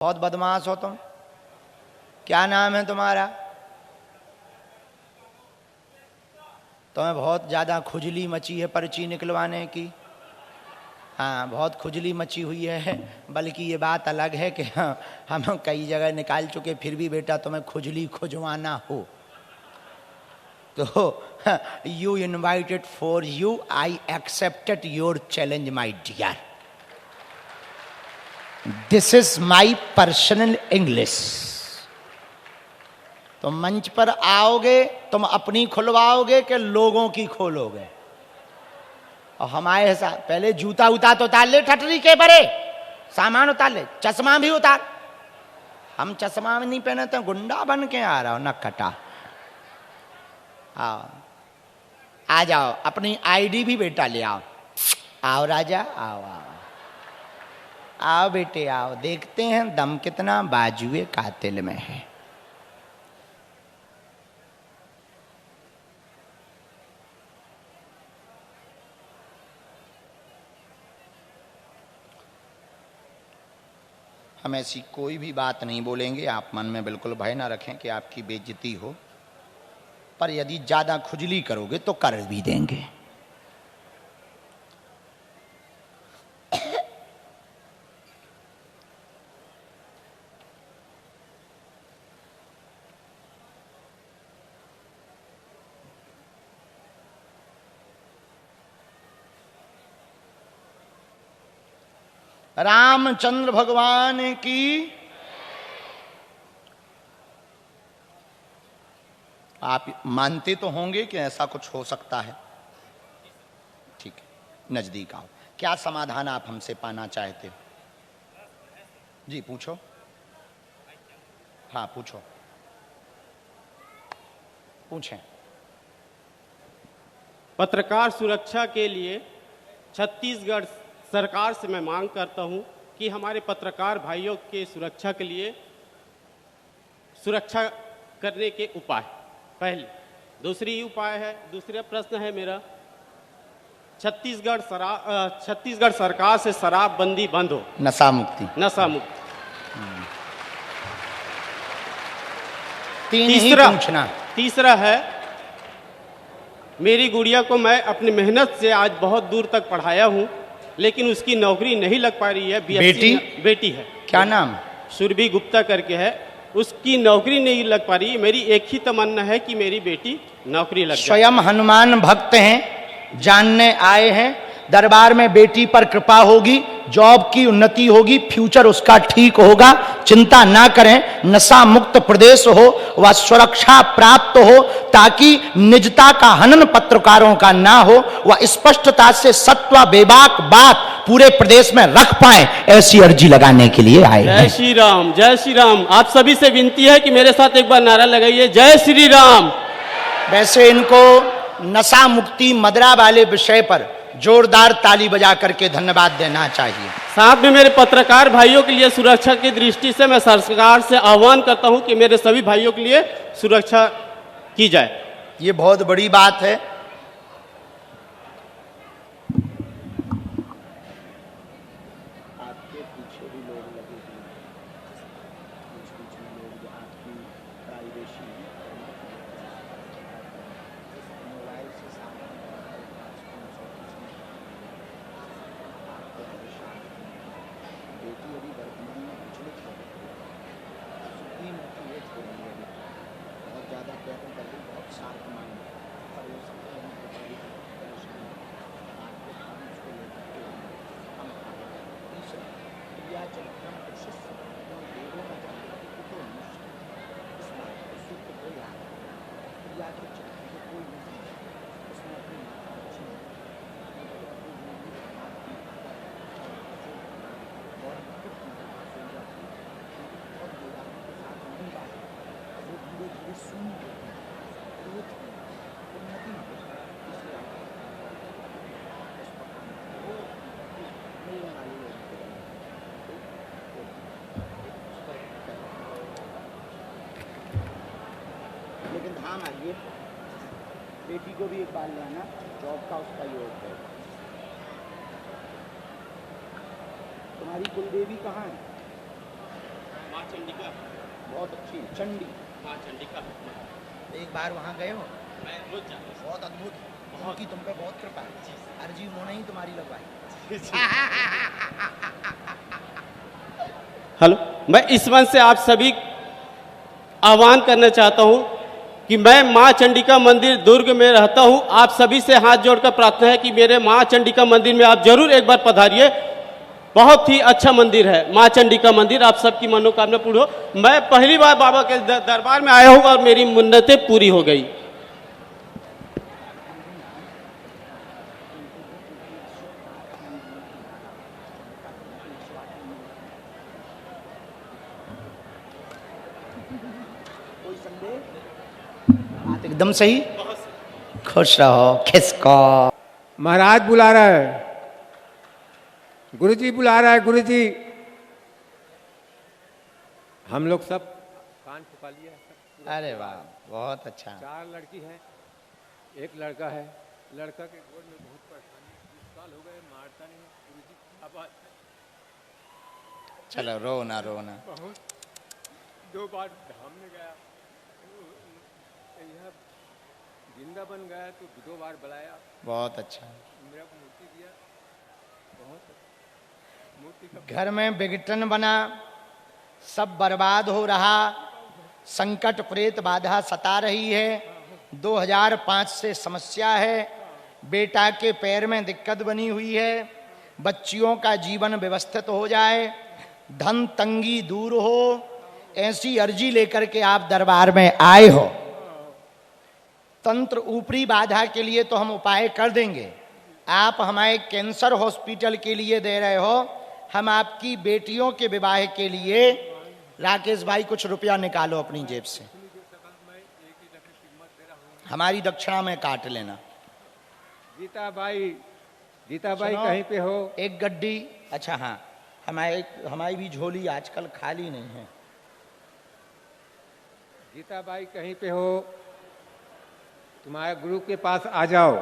बहुत बदमाश हो तुम। क्या नाम है तुम्हारा? तुम्हें बहुत ज़्यादा खुजली मची है पर्ची निकलवाने की। हाँ, बहुत खुजली मची हुई है। बल्कि ये बात अलग है कि हम कई जगह निकाल चुके, फिर भी बेटा तुम्हें खुजली खुजवाना हो तो you invited for you, I accepted your challenge my dear. This is my personal English. तुम मंच पर आओगे, तुम अपनी खुलवाओगे कि लोगों की खोलोगे? और हमारे साथ पहले जूता उतार तो उतार ले, ठटरी के परे सामान उतार ले, चश्मा भी उतार। हम चश्मा भी नहीं पहने तो गुंडा बन के आ रहा हो न कटा। आओ, आ जाओ, अपनी आईडी भी बेटा ले आओ। आओ राजा, आओ आओ आओ बेटे आओ, देखते हैं दम कितना बाजुए कातिल में है। हम ऐसी कोई भी बात नहीं बोलेंगे, आप मन में बिल्कुल भय ना रखें कि आपकी बेइज्जती हो, पर यदि ज्यादा खुजली करोगे तो कर भी देंगे। रामचंद्र भगवान की। आप मानते तो होंगे कि ऐसा कुछ हो सकता है। ठीक है, नजदीक आओ। क्या समाधान आप हमसे पाना चाहते हो? जी पूछो। हाँ पूछो, पूछें। पत्रकार सुरक्षा के लिए छत्तीसगढ़ सरकार से मैं मांग करता हूं कि हमारे पत्रकार भाइयों के सुरक्षा के लिए सुरक्षा करने के उपाय पहले। दूसरी उपाय है, दूसरा प्रश्न है मेरा, छत्तीसगढ़ सरकार से शराबबंदी बंद हो, नशा मुक्ति। नशा मुक्ति। तीसरा है, मेरी गुड़िया को मैं अपनी मेहनत से आज बहुत दूर तक पढ़ाया हूं, लेकिन उसकी नौकरी नहीं लग पा रही है। बेटी है। क्या नाम? सुरभि गुप्ता करके है। उसकी नौकरी नहीं लग पा रही। मेरी एक ही तमन्ना है कि मेरी बेटी नौकरी लग जाए। स्वयं हनुमान भक्त हैं, जानने आए हैं। दरबार में बेटी पर कृपा होगी, जॉब की उन्नति होगी, फ्यूचर उसका ठीक होगा, चिंता ना करें। नशा मुक्त प्रदेश हो, वह सुरक्षा प्राप्त हो, ताकि निजता का हनन पत्रकारों का ना हो। वह स्पष्टता से सत्व बेबाक बात पूरे प्रदेश में रख पाए, ऐसी अर्जी लगाने के लिए आए हैं। जय श्री राम, जय श्री राम। आप सभी से विनती है कि मेरे साथ एक बार नारा लगाइए, जय श्री राम। वैसे इनको नशा मुक्ति मदरा वाले विषय पर जोरदार ताली बजा करके धन्यवाद देना चाहिए। साथ में मेरे पत्रकार भाइयों के लिए सुरक्षा की दृष्टि से मैं सरकार से आह्वान करता हूं कि मेरे सभी भाइयों के लिए सुरक्षा की जाए। ये बहुत बड़ी बात है। आपके पीछे भी लोग लगे हुए हैं, कुछ लोग आपकी प्राइवेसी मोबाइल से सामान बेटी अभी वर्तमान में विचलित हो रही है, सुप्रीम मोटिवेट हो रही है, बहुत ज़्यादा प्रयत्न कर रही, बहुत शार्प माइंड पर हो सकता है परेशानी आपके काम उसको लेकर के हम तीसरा क्रिया चरित्रम शिष्य वेदों में जाना तो निश्चित इस बात को सूत्र को याद क्रिया के चरित्र को कोई नहीं उसमें अपनी माता अच्छी लेकिन धाम आइए, बेटी को भी एक बार ले आना, जॉब का उसका योग है। तुम्हारी कुलदेवी कहाँ है? चंडिका बहुत अच्छी चंडी। माँ चंडिका एक बार वहाँ गए हो? मैं रोज जाता हूँ। बहुत अद्भुत, उनकी तुम पे बहुत कृपा है। अर्जी उन्होंने ही तुम्हारी लगवाई। हेलो, मैं इस मंच से आप सभी आह्वान करना चाहता हूं कि मैं मां चंडिका मंदिर दुर्ग में रहता हूं। आप सभी से हाथ जोड़कर प्रार्थना है कि मेरे मां चंडिका मंदिर में आप जरूर एक बार पधारिए। बहुत ही अच्छा मंदिर है मां चंडिका मंदिर, आप सबकी मनोकामना पूर्ण हो। मैं पहली बार बाबा के दरबार में आया हूं और मेरी मन्नतें पूरी हो गई। कोई संदेह? बात एकदम सही। खुश रहो, खिसको। महाराज बुला रहा है, गुरुजी बुला रहा है। गुरुजी, हम लोग सब कान फुका लिया है। अरे वाह, बहुत अच्छा। 4 लड़की है, एक लड़का है। लड़का के गोद में बहुत परेशानी, 20 साल हो गए, मारता नहीं। गुरुजी अब चलो रोना रोना। बहुत 2 बार धाम में गया, यह जिंदा बन गया तो 2 बार बुलाया। बहुत अच्छा। मेरा मूर्ति दिया, बहुत अच्छा। मूर्ति का घर में विघटन बना, सब बर्बाद हो रहा, संकट प्रेत बाधा सता रही है। 2005 से समस्या है, बेटा के पैर में दिक्कत बनी हुई है, बच्चियों का जीवन व्यवस्थित हो जाए, धन तंगी दूर हो, ऐसी अर्जी लेकर के आप दरबार में आए हो। तंत्र ऊपरी बाधा के लिए तो हम उपाय कर देंगे, आप हमारे कैंसर हॉस्पिटल के लिए दे रहे हो, हम आपकी बेटियों के विवाह के लिए। राकेश भाई कुछ रुपया निकालो अपनी जेब से, हमारी दक्षिणा में काट लेना। गीता बाई कहीं पे हो? एक गड्डी। अच्छा हाँ, हमारी भी झोली आजकल खाली नहीं है। गीता बाई कहीं पे हो? तुम्हारे गुरु के पास आ जाओ।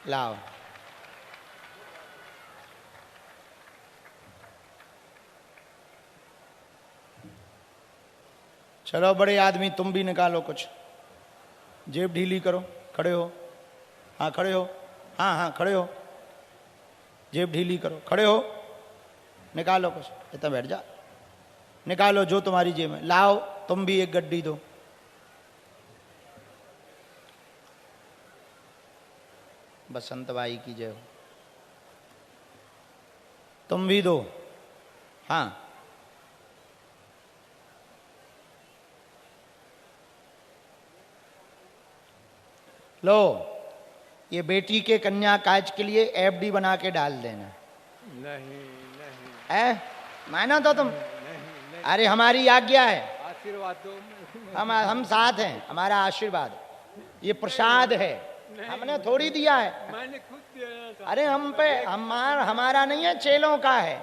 लाओ। चलो बड़े आदमी, तुम भी निकालो कुछ, जेब ढीली करो। खड़े हो? हाँ खड़े हो। हाँ हाँ खड़े हो, जेब ढीली करो। खड़े हो, निकालो कुछ। इतना बैठ जा, निकालो जो तुम्हारी जेब में। लाओ, तुम भी एक गड्डी दो। बसंत बाई की जय हो। तुम भी दो। हाँ लो, ये बेटी के कन्या काज के लिए एफडी बना के डाल देना। नहीं है माना तो तुम? अरे हमारी आज्ञा है, आशीर्वाद दो। हम साथ हैं, हमारा आशीर्वाद, ये प्रसाद है, हमने थोड़ी दिया है। मैंने खुद दिया था। अरे हम पे हमारा नहीं है, चेलों का है।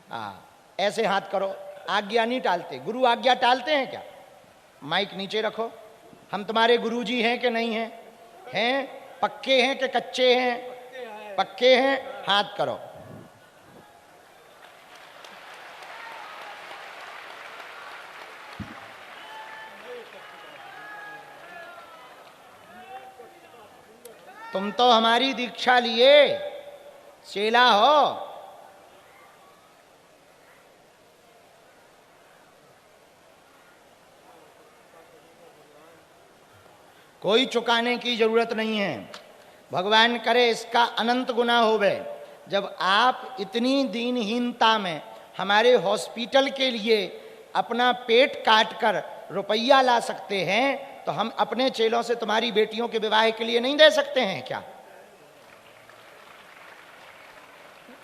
हाँ ऐसे हाथ करो, आज्ञा नहीं टालते। गुरु आज्ञा टालते हैं क्या? माइक नीचे रखो। हम तुम्हारे गुरुजी हैं कि नहीं हैं? हैं? पक्के हैं कि कच्चे हैं? पक्के हैं। हाथ करो। तुम तो हमारी दीक्षा लिए चेला हो। कोई चुकाने की जरूरत नहीं है, भगवान करे इसका अनंत गुना होवे। जब आप इतनी दीनहीनता में हमारे हॉस्पिटल के लिए अपना पेट काट कर रुपया ला सकते हैं, तो हम अपने चेलों से तुम्हारी बेटियों के विवाह के लिए नहीं दे सकते हैं क्या?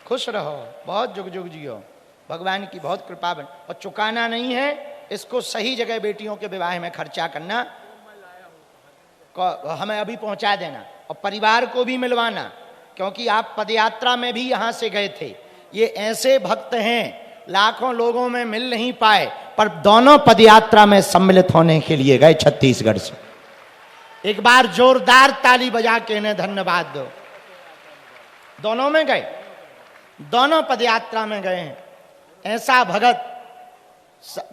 खुश रहो, बहुत जुग जुग जियो, भगवान की बहुत कृपा बन। और चुकाना नहीं है, इसको सही जगह बेटियों के विवाह में खर्चा करना, हमें अभी पहुंचा देना, और परिवार को भी मिलवाना, क्योंकि आप पदयात्रा में भी यहां से गए थे। ये ऐसे भक्त हैं लाखों लोगों में मिल नहीं पाए, पर दोनों पदयात्रा में सम्मिलित होने के लिए गए छत्तीसगढ़ से। एक बार जोरदार ताली बजा के इन्हें धन्यवाद दो। दोनों में गए, दोनों पदयात्रा में गए हैं। ऐसा भगत,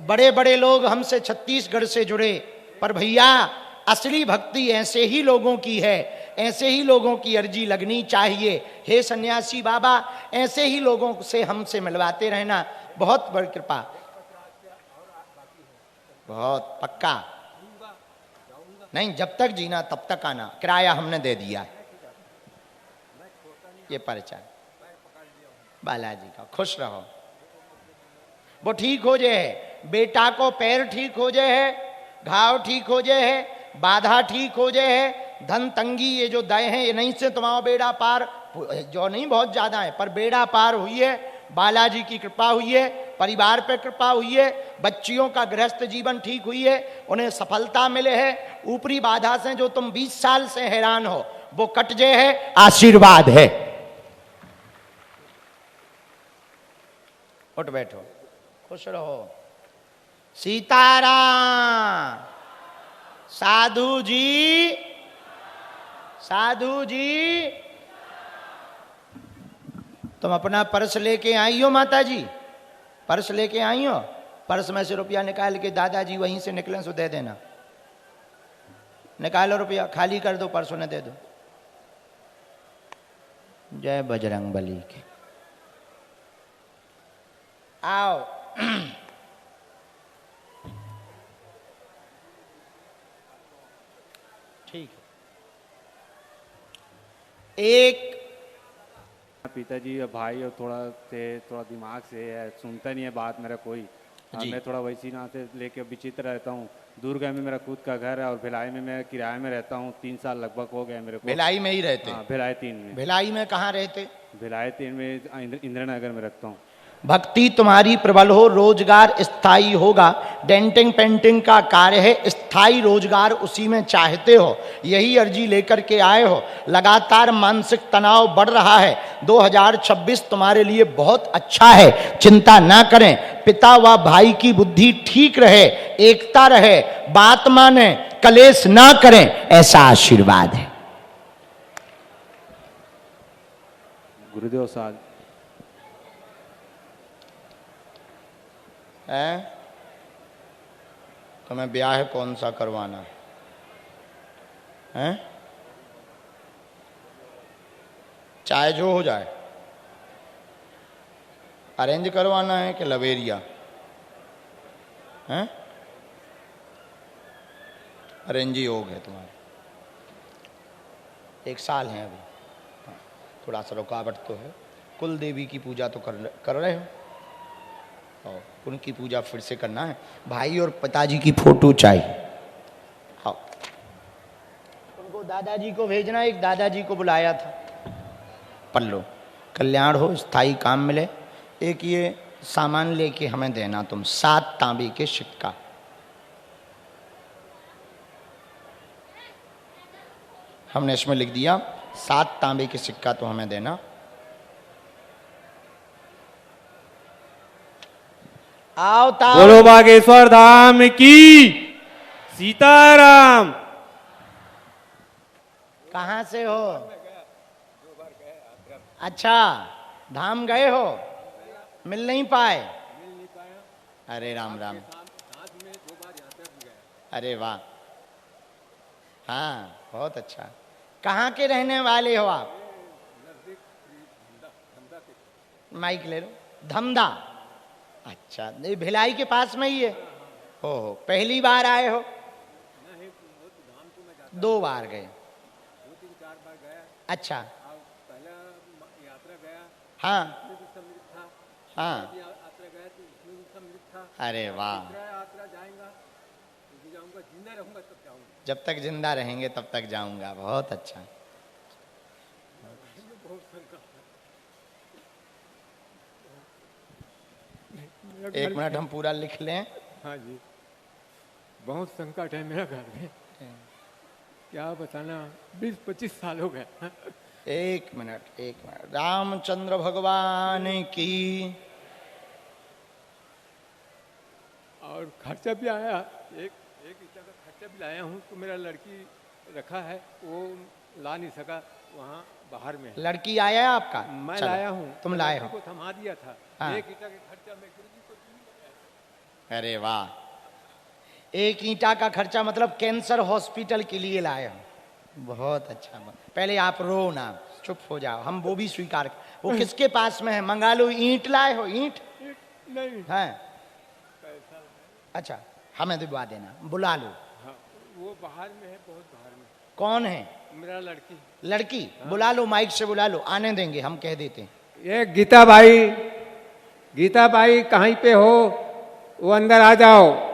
बड़े बड़े लोग हमसे छत्तीसगढ़ से जुड़े, पर भैया असली भक्ति ऐसे ही लोगों की है, ऐसे ही लोगों की अर्जी लगनी चाहिए। हे सन्यासी बाबा, ऐसे ही लोगों से हमसे मिलवाते रहना, बहुत बड़ी कृपा। बहुत पक्का नहीं, जब तक जीना तब तक आना, किराया हमने दे दिया है। ये परिचय बालाजी का, खुश रहो। वो ठीक हो जाए, बेटा को पैर ठीक हो जाए है, घाव ठीक हो जाए है, बाधा ठीक हो जाए है, धन तंगी ये जो दय है ये नहीं से तुम्हारा बेड़ा पार, जो नहीं बहुत ज्यादा है पर बेड़ा पार हुई है। बालाजी की कृपा हुई है, परिवार पे कृपा हुई है, बच्चियों का गृहस्थ जीवन ठीक हुई है, उन्हें सफलता मिले है। ऊपरी बाधा से जो तुम 20 साल से हैरान हो वो कट जाए है, आशीर्वाद है। उठ बैठो, खुश रहो। सीताराम। साधु जी, साधु जी, तुम अपना पर्स लेके आई हो माता जी? पर्स लेके आई हो? पर्स में से रुपया निकाल के दादाजी वहीं से निकले सो दे देना। निकालो रुपया, खाली कर दो, पर्स उन्हें दे दो। जय बजरंग बली की। आओ। ठीक है। एक पिताजी और भाई और थोड़ा दिमाग से है, सुनता नहीं है बात मेरा कोई। मैं थोड़ा वैसी ना से लेके विचित्र रहता हूँ। दुर्गा में मेरा खुद का घर है और भिलाई में मैं किराए में रहता हूँ। 3 साल लगभग हो गए मेरे को। भिलाई में ही रहते? हाँ, भिलाई 3 में। भिलाई में कहाँ रहते? भिलाई 3 में इंदिरा नगर में रखता हूँ। भक्ति तुम्हारी प्रबल हो, रोजगार स्थायी होगा। डेंटिंग पेंटिंग का कार्य है, स्थायी रोजगार उसी में चाहते हो, यही अर्जी लेकर के आए हो। लगातार मानसिक तनाव बढ़ रहा है। 2026 तुम्हारे लिए बहुत अच्छा है, चिंता ना करें। पिता व भाई की बुद्धि ठीक रहे, एकता रहे, बात माने, कलेश ना करें, ऐसा आशीर्वाद है। गुरुदेव साहब है, तुम्हें ब्याह कौन सा करवाना है? चाहे जो हो जाए, अरेंज करवाना है कि लवेरिया है? अरेंज ही हो गए तुम्हारे, 1 साल है अभी। थोड़ा सा रुकावट तो है। कुल देवी की पूजा तो कर रहे हो, और उनकी पूजा फिर से करना है। भाई और पिताजी की फोटो चाहिए। हाँ, उनको दादाजी को भेजना, एक दादाजी को बुलाया था। पल्लो, कल्याण हो, स्थायी काम मिले। एक ये सामान लेके हमें देना तुम, 7 तांबे के सिक्का। हमने इसमें लिख दिया 7 तांबे के सिक्का तो हमें देना। आओ ताओ। बोलो बागेश्वर धाम की सीताराम। कहाँ से हो? अच्छा, धाम गए हो, मिल नहीं पाए? अरे राम राम। अरे वाह, हाँ बहुत अच्छा। कहाँ के रहने वाले हो आप? माइक ले लो। धमदा, अच्छा, ये भिलाई के पास में ही है। हो, पहली बार आए हो? 2 बार गए? 2-3-4 बार गया। अच्छा, पहला यात्रा गया, हाँ हाँ, यात्रा गया तो उसमें भी सम्मिलित था। अरे वाह। यात्रा जाएगा तो जाऊंगा, जिंदा रहूंगा तब जाऊंगा। जब तक जिंदा रहेंगे तब तक जाऊंगा, बहुत अच्छा। एक मिनट हम पूरा लिख लें। हाँ जी, बहुत संकट है मेरा घर में, क्या बताना। 20-25 साल हो गए। एक मिनट, एक मिनट। रामचंद्र भगवान की। और खर्चा भी आया, एक इतना का खर्चा भी लाया हूँ। तो मेरा लड़की रखा है, वो ला नहीं सका, वहाँ बाहर में। लड़की आया है आपका? मैं चलो, लाया हूँ, तुम लाए हो। को थमा दिया था। हाँ। 1 ईंटा के खर्चा मैं गुरुजी को दी। अरे वाह, 1 ईंटा का खर्चा मतलब कैंसर हॉस्पिटल के लिए लाए हो। बहुत अच्छा। पहले आप रो ना, चुप हो जाओ, हम वो भी स्वीकार। वो किसके पास में है? मंगा लो। ईंट लाए हो? ईंट नहीं, है? अच्छा, हमें दिलवा देना, बुला लो। हाँ, वो बाहर में है, बहुत बाहर में। कौन है? मेरा लड़की। लड़की? बुला लो, माइक से बुला लो, आने देंगे, हम कह देते हैं। ये गीता भाई कहीं पे हो? वो अंदर आ जाओ।